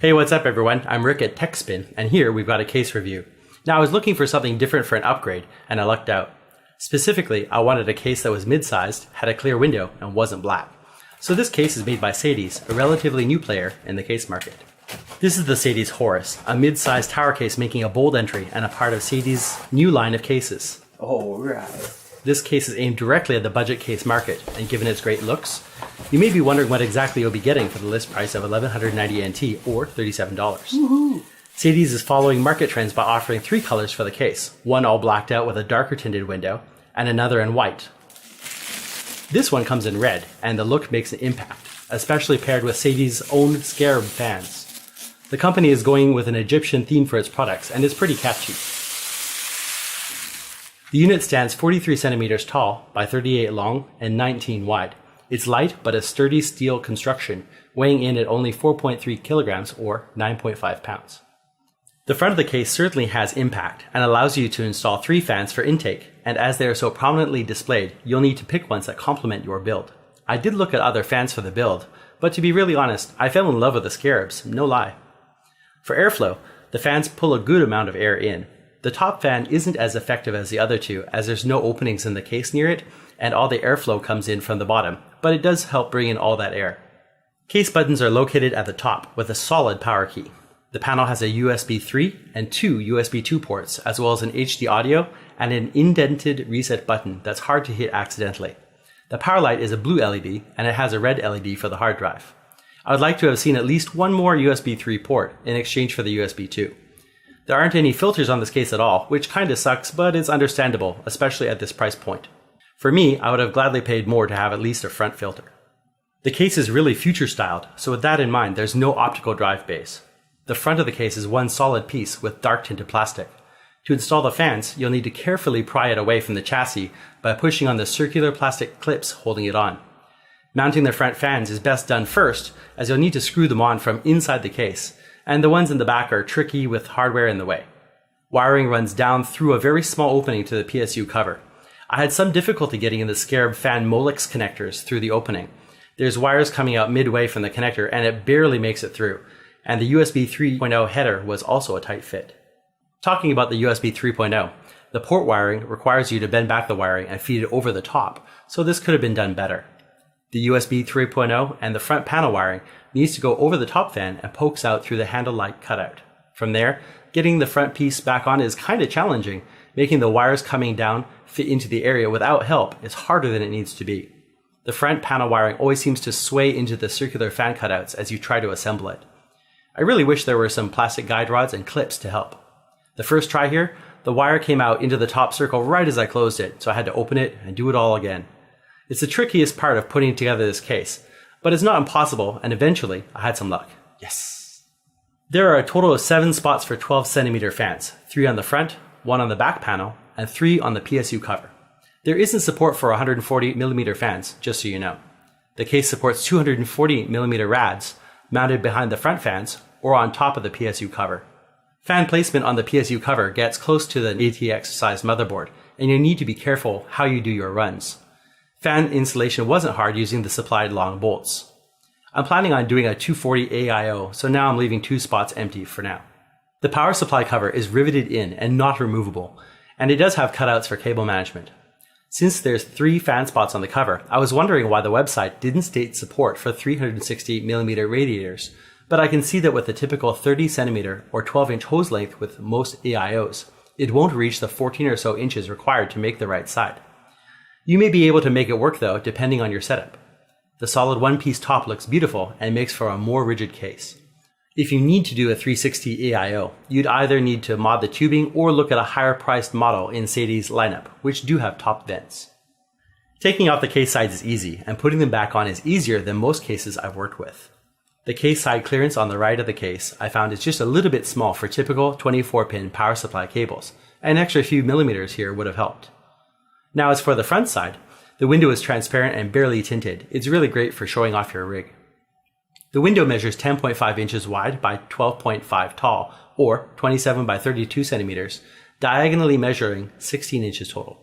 Hey, what's up everyone? I'm Rick at Techspin, and here we've got a case review. Now I was looking for something different for an upgrade, and I lucked out. Specifically, I wanted a case that was mid-sized, had a clear window, and wasn't black. So this case is made by Sadie's, a relatively new player in the case market. This is the Sadie's Horus, a mid-sized tower case making a bold entry and a part of Sadie's new line of cases. Alright. This case is aimed directly at the budget case market, and given its great looks, you may be wondering what exactly you'll be getting for the list price of 1190 NT or $37. Woohoo! Sadie's is following market trends by offering 3 colors for the case, one all blacked out with a darker tinted window, and another in white. This one comes in red, and the look makes an impact, especially paired with Sadie's own Scarab fans. The company is going with an Egyptian theme for its products, and it's pretty catchy. The unit stands 43 centimeters tall by 38 long and 19 wide. It's light but a sturdy steel construction, weighing in at only 4.3 kilograms or 9.5 pounds. The front of the case certainly has impact and allows you to install 3 fans for intake, and as they are so prominently displayed, you'll need to pick ones that complement your build. I did look at other fans for the build, but to be really honest, I fell in love with the Scarabs, no lie. For airflow, the fans pull a good amount of air in. The top fan isn't as effective as the other two, as there's no openings in the case near it, and all the airflow comes in from the bottom, but it does help bring in all that air. Case buttons are located at the top with a solid power key. The panel has a USB 3 and 2 USB 2 ports, as well as an HD audio and an indented reset button that's hard to hit accidentally. The power light is a blue LED, and it has a red LED for the hard drive. I would like to have seen at least one more USB 3 port in exchange for the USB 2. There aren't any filters on this case at all, which kinda sucks, but it's understandable, especially at this price point. For me, I would have gladly paid more to have at least a front filter. The case is really future styled, so with that in mind, there's no optical drive base. The front of the case is one solid piece with dark tinted plastic. To install the fans, you'll need to carefully pry it away from the chassis by pushing on the circular plastic clips holding it on. Mounting the front fans is best done first, as you'll need to screw them on from inside the case, and the ones in the back are tricky with hardware in the way. Wiring runs down through a very small opening to the PSU cover. I had some difficulty getting in the Scarab fan Molex connectors through the opening. There's wires coming out midway from the connector and it barely makes it through, and the USB 3.0 header was also a tight fit. Talking about the USB 3.0, the port wiring requires you to bend back the wiring and feed it over the top, so this could have been done better. The USB 3.0 and the front panel wiring needs to go over the top fan and pokes out through the handle-like cutout. From there, getting the front piece back on is kinda challenging. Making the wires coming down fit into the area without help is harder than it needs to be. The front panel wiring always seems to sway into the circular fan cutouts as you try to assemble it. I really wish there were some plastic guide rods and clips to help. The first try here, the wire came out into the top circle right as I closed it, so I had to open it and do it all again. It's the trickiest part of putting together this case, but it's not impossible, and eventually I had some luck. Yes! There are a total of 7 spots for 12 centimeter fans, 3 on the front, 1 on the back panel, and 3 on the PSU cover. There isn't support for 140mm fans, just so you know. The case supports 240mm rads, mounted behind the front fans, or on top of the PSU cover. Fan placement on the PSU cover gets close to the ATX-sized motherboard, and you need to be careful how you do your runs. Fan installation wasn't hard using the supplied long bolts. I'm planning on doing a 240 AIO, so now I'm leaving 2 spots empty for now. The power supply cover is riveted in and not removable, and it does have cutouts for cable management. Since there's 3 fan spots on the cover, I was wondering why the website didn't state support for 360mm radiators, but I can see that with the typical 30cm or 12-inch hose length with most AIOs, it won't reach the 14 or so inches required to make the right side. You may be able to make it work though, depending on your setup. The solid one-piece top looks beautiful and makes for a more rigid case. If you need to do a 360 AIO, you'd either need to mod the tubing or look at a higher priced model in Sadie's lineup, which do have top vents. Taking off the case sides is easy, and putting them back on is easier than most cases I've worked with. The case side clearance on the right of the case I found is just a little bit small for typical 24-pin power supply cables. An extra few millimeters here would have helped. Now as for the front side, the window is transparent and barely tinted. It's really great for showing off your rig. The window measures 10.5 inches wide by 12.5 tall, or 27 by 32 centimeters, diagonally measuring 16 inches total.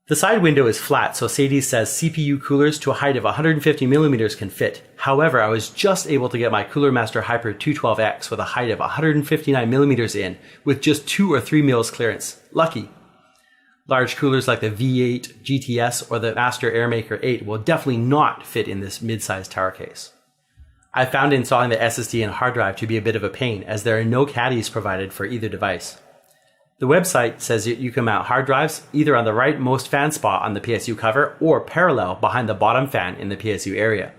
The side window is flat, so Sadie's says CPU coolers to a height of 150mm can fit. However, I was just able to get my Cooler Master Hyper 212X with a height of 159mm in, with just 2 or 3 mils clearance. Lucky. Large coolers like the V8 GTS or the Master Airmaker 8 will definitely not fit in this mid-sized tower case. I found installing the SSD and hard drive to be a bit of a pain, as there are no caddies provided for either device. The website says that you can mount hard drives either on the rightmost fan spot on the PSU cover or parallel behind the bottom fan in the PSU area.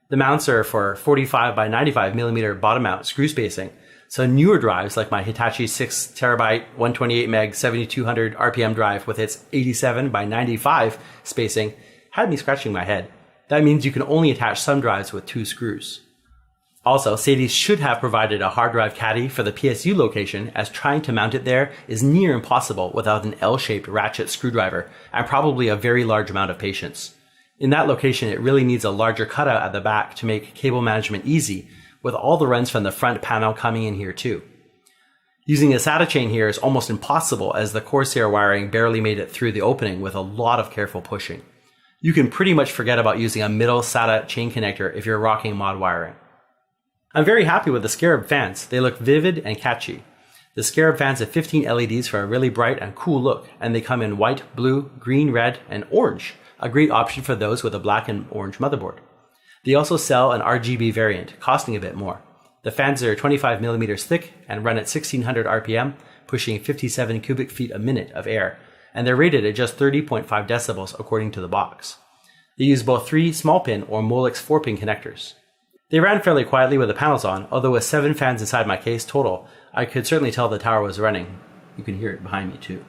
The mounts are for 45 by 95mm bottom mount screw spacing, so newer drives like my Hitachi 6TB 128 meg 7200 RPM drive with its 87 by 95 spacing had me scratching my head. That means you can only attach some drives with 2 screws. Also, Sadie should have provided a hard drive caddy for the PSU location, as trying to mount it there is near impossible without an L-shaped ratchet screwdriver and probably a very large amount of patience. In that location, it really needs a larger cutout at the back to make cable management easy, with all the runs from the front panel coming in here too. Using a SATA chain here is almost impossible, as the Corsair wiring barely made it through the opening with a lot of careful pushing. You can pretty much forget about using a middle SATA chain connector if you're rocking mod wiring. I'm very happy with the Scarab fans. They look vivid and catchy. The Scarab fans have 15 LEDs for a really bright and cool look, and they come in white, blue, green, red, and orange, a great option for those with a black and orange motherboard. They also sell an RGB variant, costing a bit more. The fans are 25mm thick and run at 1600 RPM, pushing 57 cubic feet a minute of air, and they're rated at just 30.5 decibels according to the box. They use both 3 small pin or Molex 4-pin connectors. They ran fairly quietly with the panels on, although with 7 fans inside my case total, I could certainly tell the tower was running. You can hear it behind me too.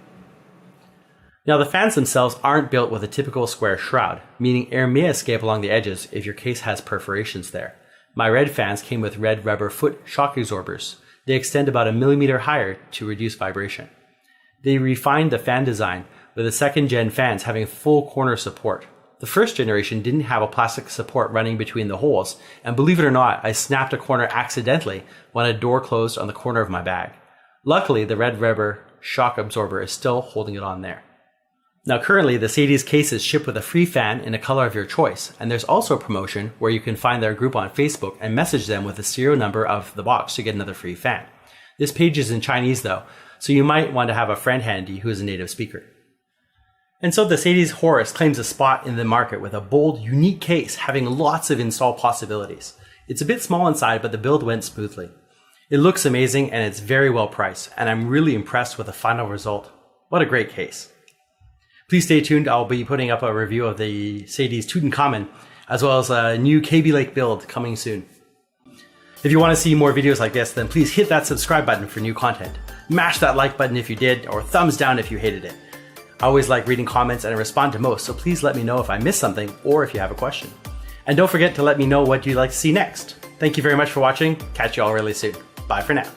Now, the fans themselves aren't built with a typical square shroud, meaning air may escape along the edges if your case has perforations there. My red fans came with red rubber foot shock absorbers. They extend about 1 millimeter higher to reduce vibration. They refined the fan design, with the second gen fans having full corner support. The first generation didn't have a plastic support running between the holes, and believe it or not, I snapped a corner accidentally when a door closed on the corner of my bag. Luckily, the red rubber shock absorber is still holding it on there. Now currently, the Sadie's cases ship with a free fan in a color of your choice, and there's also a promotion where you can find their group on Facebook and message them with the serial number of the box to get another free fan. This page is in Chinese though, so you might want to have a friend handy who is a native speaker. And so the Sadie's Horus claims a spot in the market with a bold, unique case having lots of install possibilities. It's a bit small inside, but the build went smoothly. It looks amazing and it's very well priced, and I'm really impressed with the final result. What a great case. Please stay tuned, I'll be putting up a review of the Sadie's Tutankhamun, as well as a new KB Lake build coming soon. If you want to see more videos like this, then please hit that subscribe button for new content. Mash that like button if you did, or thumbs down if you hated it. I always like reading comments and I respond to most, so please let me know if I missed something or if you have a question. And don't forget to let me know what you'd like to see next. Thank you very much for watching. Catch you all really soon. Bye for now.